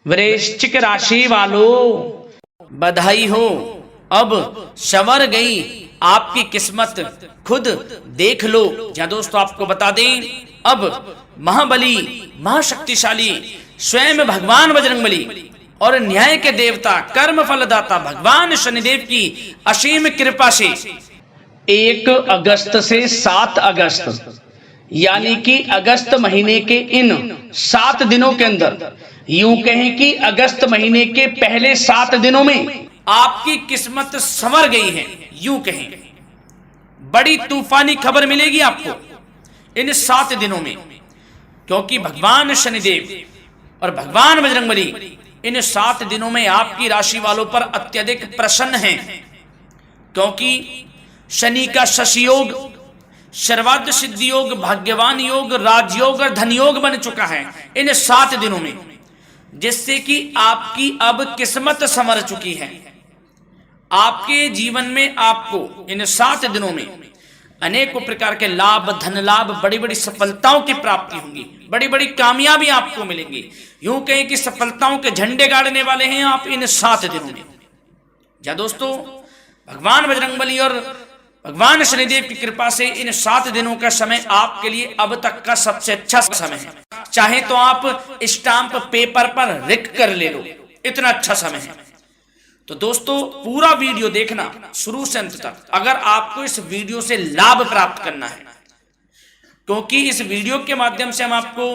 वृश्चिक राशि वालों, बधाई हो, अब संवर गई आपकी किस्मत, खुद देख लो। या दोस्तों आपको बता दें, अब महाबली महाशक्तिशाली स्वयं भगवान बजरंगबली और न्याय के देवता कर्म फलदाता भगवान शनिदेव की असीम कृपा से 1 अगस्त से 7 अगस्त यानी कि अगस्त महीने के इन 7 दिनों के अंदर, यूं कहें कि अगस्त महीने के पहले 7 दिनों में आपकी किस्मत संवर गई है। यूं कहें बड़ी तूफानी खबर मिलेगी आपको इन 7 दिनों में, क्योंकि भगवान शनिदेव और भगवान बजरंगबली इन 7 दिनों में आपकी राशि वालों पर अत्यधिक प्रसन्न हैं, क्योंकि शनि का शशि योग, सर्वार्थ सिद्धि योग, भाग्यवान योग, राजयोग और धन योग बन चुका है इन 7 दिनों में, जिससे कि आपकी अब किस्मत संवर चुकी है। आपके जीवन में आपको इन 7 दिनों में अनेकों प्रकार के लाभ, धन लाभ, बड़ी बड़ी सफलताओं की प्राप्ति होंगी, बड़ी बड़ी कामयाबी आपको मिलेंगी। यूं कहें कि सफलताओं के झंडे गाड़ने वाले हैं आप इन 7 दिनों में। या दोस्तों, भगवान बजरंगबली और भगवान शनिदेव की कृपा से इन 7 दिनों का समय आपके लिए अब तक का सबसे अच्छा समय है। चाहे तो आप स्टाम्प पेपर पर लिख कर ले लो, इतना अच्छा समय है। तो दोस्तों पूरा वीडियो देखना शुरू से अंत तक, अगर आपको इस वीडियो से लाभ प्राप्त करना है, क्योंकि इस वीडियो के माध्यम से हम आपको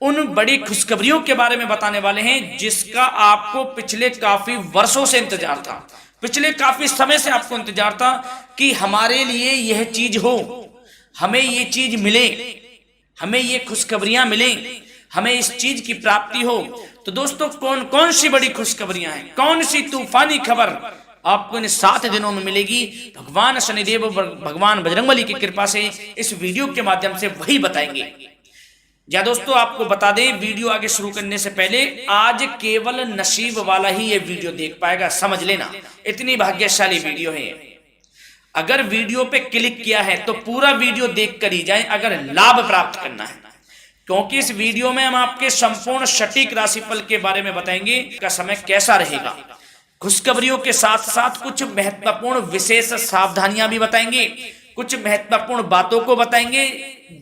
उन बड़ी खुशखबरियों के बारे में बताने वाले हैं जिसका आपको पिछले काफी वर्षों से इंतजार था, पिछले काफी समय से आपको इंतजार था कि हमारे लिए यह चीज हो, हमें ये चीज मिले, हमें ये खुशखबरियां मिले, हमें इस चीज की प्राप्ति हो। तो दोस्तों कौन कौन सी बड़ी खुशखबरियां हैं, कौन सी तूफानी खबर आपको इन 7 दिनों में मिलेगी, भगवान शनिदेव और भगवान बजरंगबली की कृपा से इस वीडियो के माध्यम से वही बताएंगे। या दोस्तों आपको बता दें, वीडियो आगे शुरू करने से पहले, आज केवल नसीब वाला ही ये वीडियो देख पाएगा, समझ लेना, इतनी भाग्यशाली वीडियो है। अगर वीडियो पे क्लिक किया है तो पूरा वीडियो देख कर ही जाए अगर लाभ प्राप्त करना है, क्योंकि इस वीडियो में हम आपके संपूर्ण सटीक राशिफल के बारे में बताएंगे का समय कैसा रहेगा। खुशखबरियों के साथ साथ कुछ महत्वपूर्ण विशेष सावधानियां भी बताएंगे, कुछ महत्वपूर्ण बातों को बताएंगे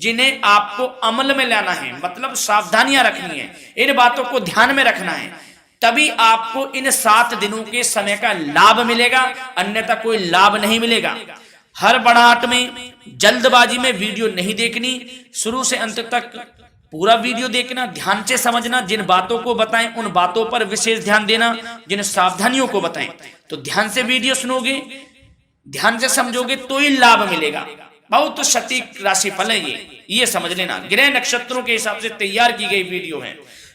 जिन्हें आपको अमल में लाना है, मतलब सावधानियां रखनी है, इन बातों को ध्यान में रखना है, तभी आपको इन 7 दिनों के समय का लाभ मिलेगा, अन्यथा कोई लाभ नहीं मिलेगा। हड़बड़ाहट में, जल्दबाजी में वीडियो नहीं देखनी, शुरू से अंत तक पूरा वीडियो देखना, ध्यान से समझना, जिन बातों को बताएं उन बातों पर विशेष ध्यान देना, जिन सावधानियों को बताएं तो ध्यान से वीडियो सुनोगे, ध्यान से समझोगे तो ही लाभ मिलेगा। बहुत सटीक राशिफल है ये समझ लेना, ग्रह नक्षत्रों के हिसाब से तैयार की गई वीडियो है,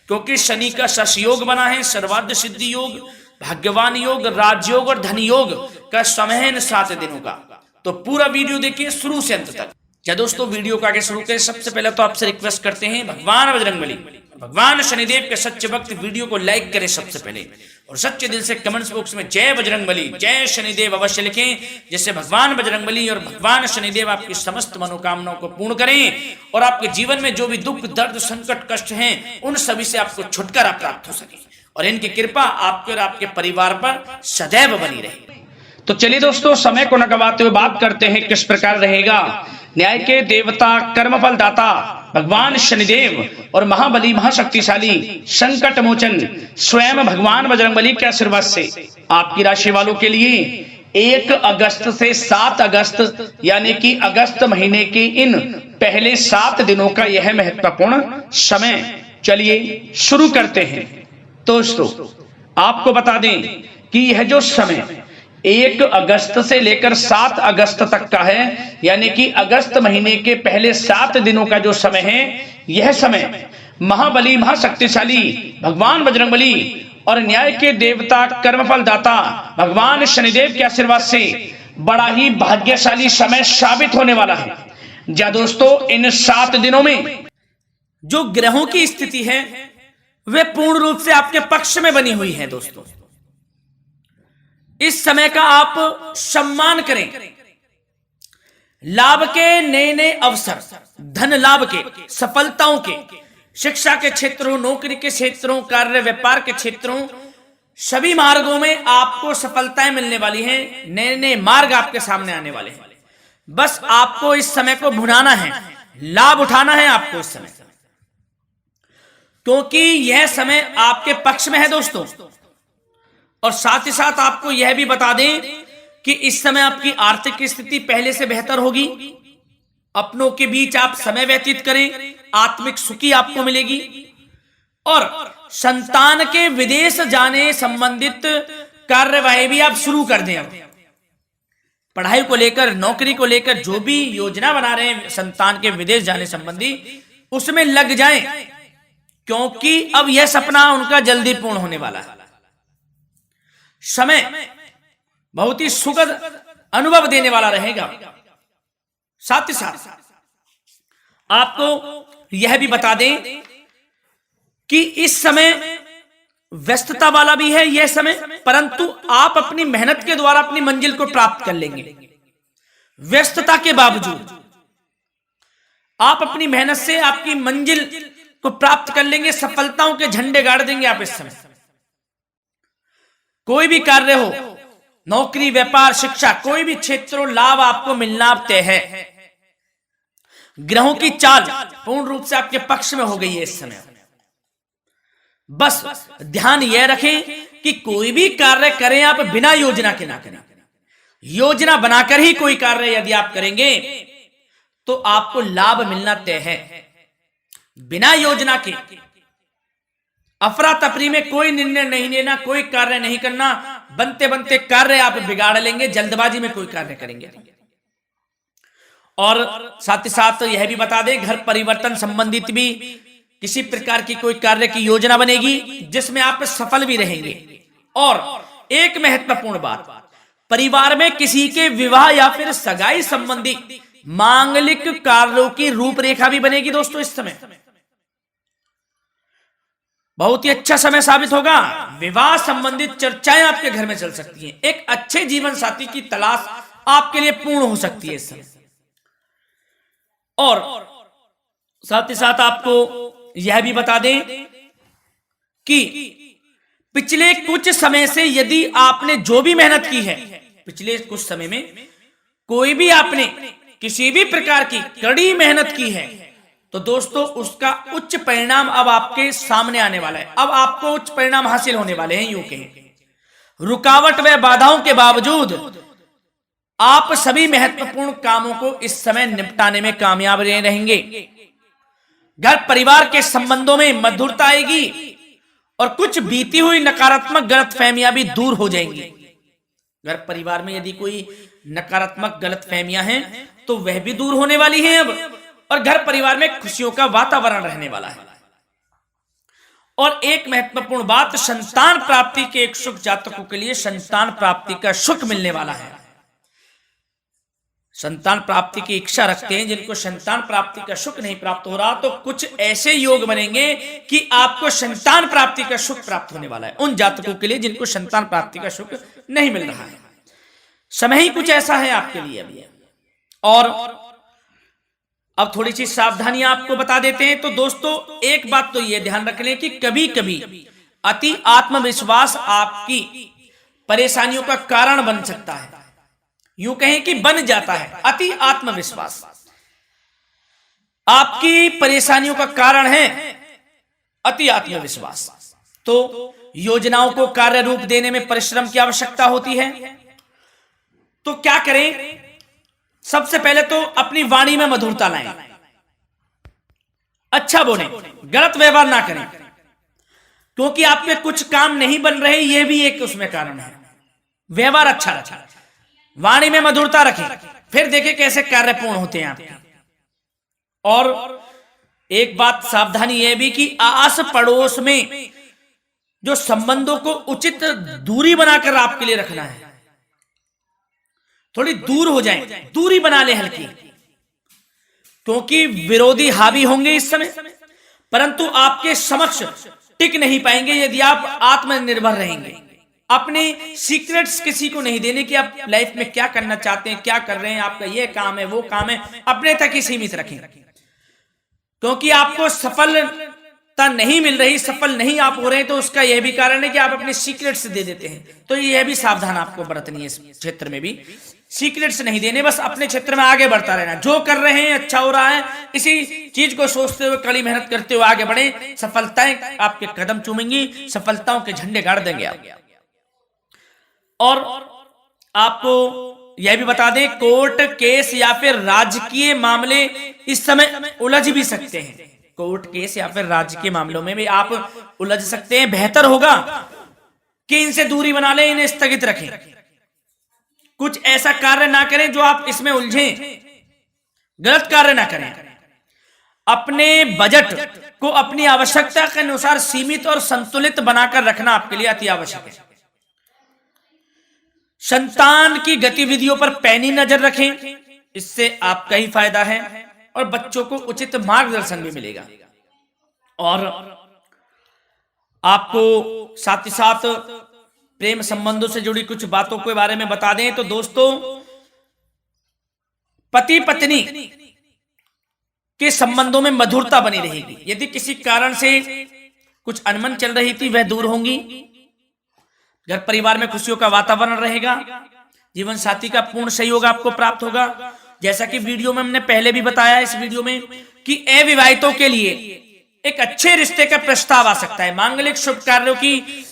क्योंकि शनि का शशि योग बना है, सर्वार्थ सिद्धि योग, भाग्यवान योग, राजयोग और धन योग का समय है इन 7 दिनों का। तो पूरा वीडियो देखिए शुरू से अंत तक। या दोस्तों वीडियो को आगे शुरू करें, सबसे पहले तो आपसे रिक्वेस्ट करते हैं, भगवान बजरंगबली, भगवान शनिदेव के सच्चे भक्त वीडियो को लाइक करें सबसे पहले, और सच्चे दिल से कमेंट्स बॉक्स में जय बजरंगबली, जय शनिदेव अवश्य लिखें, जिससे भगवान बजरंगबली और भगवान शनिदेव आपकी समस्त मनोकामनाओं को पूर्ण करें और आपके जीवन में जो भी दुख, दर्द, संकट, कष्ट हैं उन सभी से आपको छुटकारा प्राप्त हो सके और इनकी कृपा आपके और आपके परिवार पर सदैव बनी रहे। तो चलिए दोस्तों, समय को न गवाते हुए बात करते हैं किस प्रकार रहेगा न्याय के देवता, कर्मफल दाता भगवान शनिदेव और महाबली महाशक्तिशाली संकट मोचन स्वयं भगवान बजरंगबली के आशीर्वाद से आपकी राशि वालों के लिए 1 अगस्त से 7 अगस्त यानी कि अगस्त महीने के इन पहले 7 दिनों का यह महत्वपूर्ण समय। चलिए शुरू करते हैं। दोस्तों आपको बता दें कि यह जो समय 1 अगस्त से लेकर 7 अगस्त तक का है, यानी कि अगस्त महीने के पहले 7 दिनों का जो समय है, यह समय महाबली महाशक्तिशाली भगवान बजरंगबली और न्याय के देवता, कर्मफल दाता भगवान शनिदेव के आशीर्वाद से बड़ा ही भाग्यशाली समय साबित होने वाला है। जा दोस्तों, इन 7 दिनों में जो ग्रहों की स्थिति है वे पूर्ण रूप से आपके पक्ष में बनी हुई है। दोस्तों इस समय का आप सम्मान करें, लाभ के नए नए अवसर, धन लाभ के, सफलताओं के शिक्षा के क्षेत्रों, नौकरी के क्षेत्रों, कार्य व्यापार के क्षेत्रों, सभी मार्गों में आपको सफलताएं मिलने वाली हैं। नए नए मार्ग आपके सामने आने वाले हैं। बस आपको इस समय को भुनाना है, लाभ उठाना है आपको इस समय, क्योंकि यह समय आपके पक्ष में है दोस्तों। और साथ ही साथ आपको यह भी बता दें कि इस समय आपकी आर्थिक स्थिति पहले से बेहतर होगी। अपनों के बीच आप समय व्यतीत करें, आत्मिक सुखी आपको मिलेगी। और संतान के विदेश जाने संबंधित कार्यवाही भी आप शुरू कर दें। अब पढ़ाई को लेकर, नौकरी को लेकर जो भी योजना बना रहे हैं संतान के विदेश जाने संबंधी, उसमें लग जाएं, क्योंकि अब यह सपना उनका जल्दी पूर्ण होने वाला है। समय बहुत ही सुखद अनुभव देने वाला रहेगा। साथ ही साथ आपको यह भी बता दें कि इस समय व्यस्तता वाला भी है यह समय, परंतु आप अपनी मेहनत के द्वारा अपनी मंजिल को प्राप्त कर लेंगे। व्यस्तता के बावजूद आप अपनी मेहनत से आपकी मंजिल को प्राप्त कर लेंगे। सफलताओं के झंडे गाड़ देंगे आप इस समय। कोई भी कार्य हो, नौकरी, व्यापार, शिक्षा, कोई भी क्षेत्रों, लाभ आपको मिलना तय है। ग्रहों की चाल पूर्ण रूप से आपके पक्ष में हो गई है इस समय। बस ध्यान यह रखें कि कोई भी कार्य करें आप बिना योजना के ना करें। योजना बनाकर ही कोई कार्य यदि आप करेंगे तो आपको लाभ मिलना तय है। बिना योजना के अफरा तफरी में कोई निर्णय नहीं लेना, कोई कार्य नहीं करना। बनते बनते कार्य आप बिगाड़ लेंगे, जल्दबाजी में कोई कार्य करेंगे। और साथ ही साथ यह भी बता दें, घर परिवर्तन संबंधित भी किसी प्रकार की कोई कार्य की योजना बनेगी जिसमें आप सफल भी रहेंगे। और एक महत्वपूर्ण बात, परिवार में किसी के विवाह या फिर सगाई संबंधी मांगलिक कार्यों की रूपरेखा भी बनेगी दोस्तों। इस समय बहुत ही अच्छा समय साबित होगा। विवाह संबंधित चर्चाएं आपके घर में चल सकती हैं। एक अच्छे जीवन साथी की तलाश आपके लिए पूर्ण हो सकती है इस समय। और साथ ही साथ आपको यह भी बता दें कि पिछले कुछ समय से यदि आपने जो भी मेहनत की है, पिछले कुछ समय में कोई भी आपने किसी भी प्रकार की कड़ी मेहनत की है, तो दोस्तों उसका उच्च परिणाम अब आपके सामने आने वाला है। अब आपको उच्च परिणाम हासिल होने वाले हैं। यूं कहें रुकावट व बाधाओं के बावजूद आप सभी महत्वपूर्ण कामों को इस समय निपटाने में कामयाब रहेंगे। घर परिवार के संबंधों में मधुरता आएगी और कुछ बीती हुई नकारात्मक गलतफहमियां भी दूर हो जाएंगी। घर परिवार में यदि कोई नकारात्मक गलतफहमियां हैं तो वह भी दूर होने वाली हैं अब, और घर परिवार में खुशियों का वातावरण रहने वाला है। और एक महत्वपूर्ण बात, संतान प्राप्ति के इच्छुक जातकों के लिए संतान प्राप्ति का सुख मिलने वाला है। संतान प्राप्ति की इच्छा रखते हैं जिनको संतान प्राप्ति का सुख नहीं प्राप्त हो रहा, तो कुछ ऐसे योग बनेंगे कि आपको संतान प्राप्ति का सुख प्राप्त होने वाला है। उन जातकों के लिए जिनको संतान प्राप्ति का सुख नहीं मिल रहा है, समय ही कुछ ऐसा है आपके लिए अभी। और अब थोड़ी सी सावधानियां आपको बता देते हैं। तो दोस्तों एक बात तो यह ध्यान रख लें कि कभी कभी अति आत्मविश्वास आपकी परेशानियों का कारण बन सकता है। यूं कहें कि बन जाता है। अति आत्मविश्वास आपकी परेशानियों का कारण है। अति आत्मविश्वास तो योजनाओं को कार्य रूप देने में परिश्रम की आवश्यकता होती है। तो क्या करें? सबसे पहले तो अपनी वाणी में मधुरता लाएं, अच्छा बोलें, गलत व्यवहार ना करें, क्योंकि आपके कुछ काम नहीं बन रहे, यह भी एक उसमें कारण है। व्यवहार अच्छा रखें, वाणी में मधुरता रखें, फिर देखें कैसे कार्य पूर्ण होते हैं आपके। और एक बात सावधानी यह भी कि आस पड़ोस में जो संबंधों को उचित दूरी बनाकर आपके लिए रखना है। थोड़ी दूर हो जाएं, दूरी बना ले हल्की, क्योंकि विरोधी हावी होंगे इस समय, परंतु आपके समक्ष टिक नहीं पाएंगे यदि आप आत्मनिर्भर रहेंगे। अपने सीक्रेट्स किसी को नहीं देने कि आप लाइफ में क्या करना चाहते हैं, क्या कर रहे हैं, आपका ये काम है, वो काम है, अपने तक ही सीमित रखें, क्योंकि आपको सफल सफलता नहीं मिल रही, सफल नहीं आप हो रहे हैं, तो उसका यह भी कारण है कि आप अपने सीक्रेट्स दे देते हैं। तो यह भी सावधान आपको बरतनी है, इस क्षेत्र में भी सीक्रेट्स नहीं देने, बस अपने क्षेत्र में आगे बढ़ता रहना। जो कर रहे हैं अच्छा हो रहा है, इसी चीज को सोचते हुए कड़ी मेहनत करते हुए आगे बढ़े, सफलताएं आपके कदम चूमेंगी, सफलताओं के झंडे गाड़ देंगे आप। और आपको यह भी बता दें, कोर्ट केस या फिर राजकीय मामले इस समय उलझ भी सकते हैं। कोर्ट केस या फिर राजकीय मामलों में भी आप उलझ सकते हैं। बेहतर होगा कि इनसे दूरी बना लें, इन्हें स्थगित रखें, कुछ ऐसा कार्य ना करें जो आप इसमें उलझें, गलत कार्य ना करें। अपने बजट को अपनी आवश्यकता के अनुसार सीमित और संतुलित बनाकर रखना आपके लिए अति आवश्यक है। संतान की गतिविधियों पर पैनी नजर रखें, इससे आपका ही फायदा है और बच्चों को उचित मार्गदर्शन भी मिलेगा। और आपको साथ ही साथ प्रेम संबंधों से जुड़ी कुछ बातों के बारे में बता दें तो दोस्तों, पति पत्नी के संबंधों में मधुरता बनी रहेगी। यदि किसी कारण से कुछ अनबन चल रही थी, वह दूर होंगी। घर परिवार में खुशियों का वातावरण रहेगा। जीवन साथी का पूर्ण सहयोग आपको प्राप्त होगा। जैसा कि वीडियो में हमने पहले भी बताया इस वीडियो में कि अविवाहितों के लिए एक अच्छे रिश्ते का प्रस्ताव आ सकता है। मांगलिक शुभ कार्यों की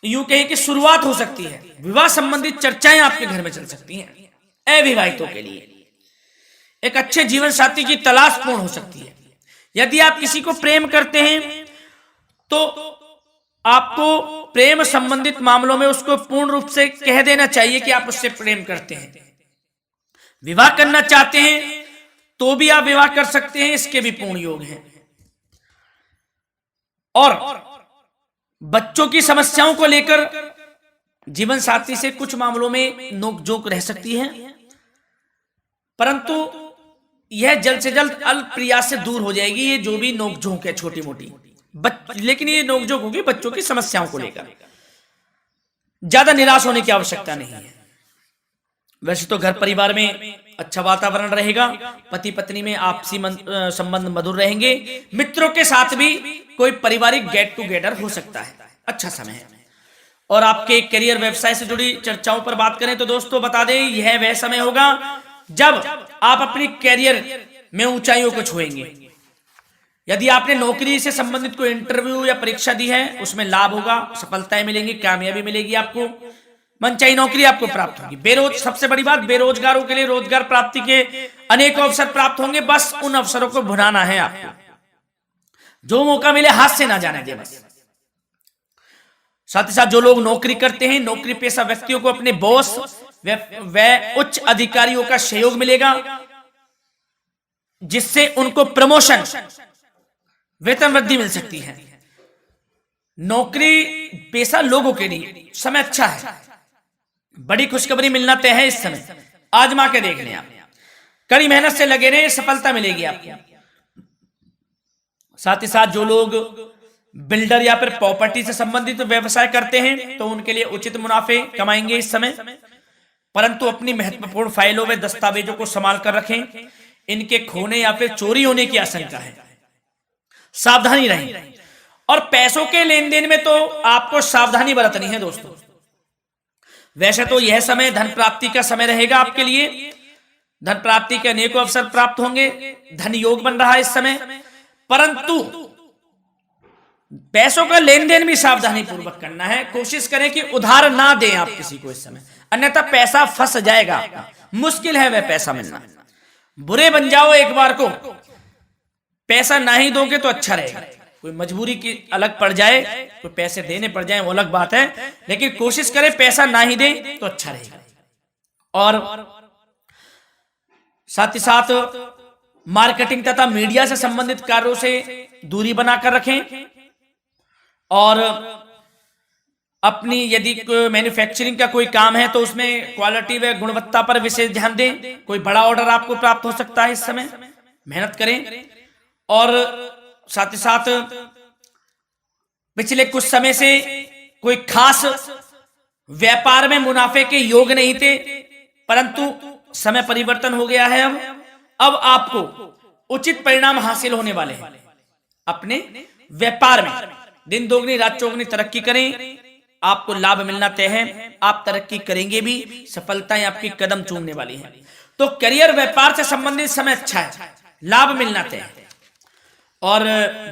यूं कहें कि शुरुआत हो सकती है। विवाह संबंधित चर्चाएं आपके घर में चल सकती हैं। अविवाहितों के लिए एक अच्छे जीवन साथी की तलाश पूर्ण हो सकती है। यदि आप किसी को प्रेम करते हैं तो आपको प्रेम संबंधित मामलों में उसको पूर्ण रूप से कह देना चाहिए कि आप उससे प्रेम करते हैं। विवाह करना चाहते हैं तो भी आप विवाह कर सकते हैं, इसके भी पूर्ण योग हैं। और बच्चों की समस्याओं को लेकर जीवन साथी से कुछ मामलों में नोकझोंक रह सकती है, परंतु यह जल्द से जल्द अल्प प्रयास से दूर हो जाएगी। ये जो भी नोकझोंक है छोटी मोटी, लेकिन ये नोकझोंक होगी बच्चों की समस्याओं को लेकर। ज्यादा निराश होने की आवश्यकता नहीं है। वैसे तो घर परिवार में अच्छा वातावरण रहेगा, पति पत्नी में आपसी संबंध मधुर रहेंगे। मित्रों के साथ भी कोई पारिवारिक गेट टुगेदर हो सकता है, अच्छा समय है। और आपके करियर व्यवसाय से जुड़ी चर्चाओं पर बात करें तो दोस्तों बता दें, यह वह समय होगा जब आप अपनी करियर में ऊंचाइयों को छुएंगे। यदि आपने नौकरी से संबंधित कोई इंटरव्यू या परीक्षा दी है, उसमें लाभ होगा, सफलताएं मिलेंगी, कामयाबी मिलेगी, आपको मनचाही नौकरी आपको प्राप्त होगी। सबसे बड़ी बात, बेरोजगारों के लिए रोजगार प्राप्ति के अनेक अवसर प्राप्त होंगे। बस उन अवसरों को भुनाना है आपको। जो मौका मिले हाथ से ना जाने दे बस। साथ ही साथ जो लोग नौकरी करते हैं, नौकरी पेशा व्यक्तियों को अपने बॉस व उच्च अधिकारियों का सहयोग मिलेगा, जिससे उनको प्रमोशन, वेतन वृद्धि मिल सकती है। नौकरी पेशा लोगों के लिए समय अच्छा है। बड़ी खुशखबरी मिलना तय है इस समय। आजमा के देख लें आप, कड़ी मेहनत से लगे रहे, सफलता मिलेगी आपको। साथ ही साथ जो लोग बिल्डर या फिर प्रॉपर्टी से संबंधित व्यवसाय करते हैं तो उनके लिए उचित मुनाफे कमाएंगे इस समय, परंतु अपनी महत्वपूर्ण फाइलों व दस्तावेजों को संभाल कर रखें। इनके खोने या फिर चोरी होने की आशंका है, सावधानी रहें। और पैसों के लेन देन में तो आपको सावधानी बरतनी है दोस्तों। वैसे तो यह समय धन प्राप्ति का समय रहेगा आपके लिए। धन प्राप्ति के अनेकों अवसर प्राप्त होंगे, धन योग बन रहा है इस समय, परंतु पैसों का लेन देन भी सावधानी पूर्वक करना है। कोशिश करें कि उधार ना दें आप किसी को इस समय, अन्यथा पैसा फंस जाएगा। मुश्किल है वह पैसा मिलना। बुरे बन जाओ एक बार को, पैसा ना ही दोगे तो अच्छा रहेगा। कोई मजबूरी की अलग पड़ जाए, कोई पैसे देने पड़ जाए वो अलग बात है, लेकिन कोशिश करें पैसा ना ही दें तो अच्छा रहेगा। और साथ ही साथ मार्केटिंग तथा मीडिया से संबंधित कार्यों से दूरी बनाकर रखें। और अपनी यदि मैन्युफैक्चरिंग का कोई काम है तो उसमें क्वालिटी व गुणवत्ता पर विशेष ध्यान दें। कोई बड़ा ऑर्डर आपको प्राप्त हो सकता है इस समय, मेहनत करें। और साथ ही साथ पिछले कुछ समय से कोई खास व्यापार में मुनाफे के योग नहीं थे, परंतु समय परिवर्तन हो गया है। अब आपको उचित परिणाम हासिल होने वाले हैं। अपने व्यापार में दिन दोगुनी रात चौगुनी तरक्की करें, आपको लाभ मिलना तय है, आप तरक्की करेंगे भी, सफलताएं आपकी कदम चूमने वाली हैं। तो करियर व्यापार से संबंधित समय अच्छा है, लाभ मिलना तय है। और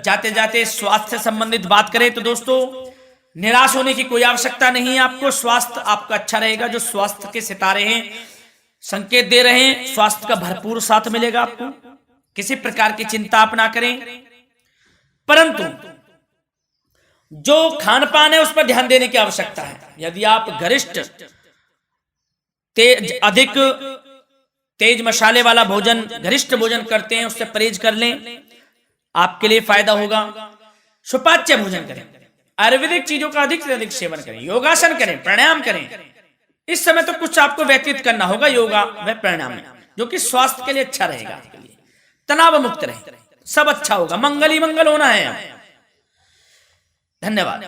जाते जाते स्वास्थ्य से संबंधित बात करें तो दोस्तों निराश होने की कोई आवश्यकता नहीं है आपको। स्वास्थ्य आपका अच्छा रहेगा। जो स्वास्थ्य के सितारे हैं संकेत दे रहे हैं, स्वास्थ्य का भरपूर साथ मिलेगा आपको। किसी प्रकार की चिंता आप ना करें, परंतु जो खान पान है उस पर ध्यान देने की आवश्यकता है। यदि आप गरिष्ठ अधिक तेज मसाले वाला भोजन, गरिष्ठ भोजन करते हैं, उससे परहेज कर लें, आपके लिए फायदा होगा। सुपाच्य भोजन करें, आयुर्वेदिक चीजों का अधिक से अधिक सेवन करें, योगासन करें, प्राणायाम करें। इस समय तो कुछ आपको व्यतीत करना होगा योगा व प्राणायाम में, जो कि स्वास्थ्य के लिए अच्छा रहेगा, आपके लिए तनाव मुक्त रहे, सब अच्छा होगा, मंगल ही मंगल होना है। धन्यवाद।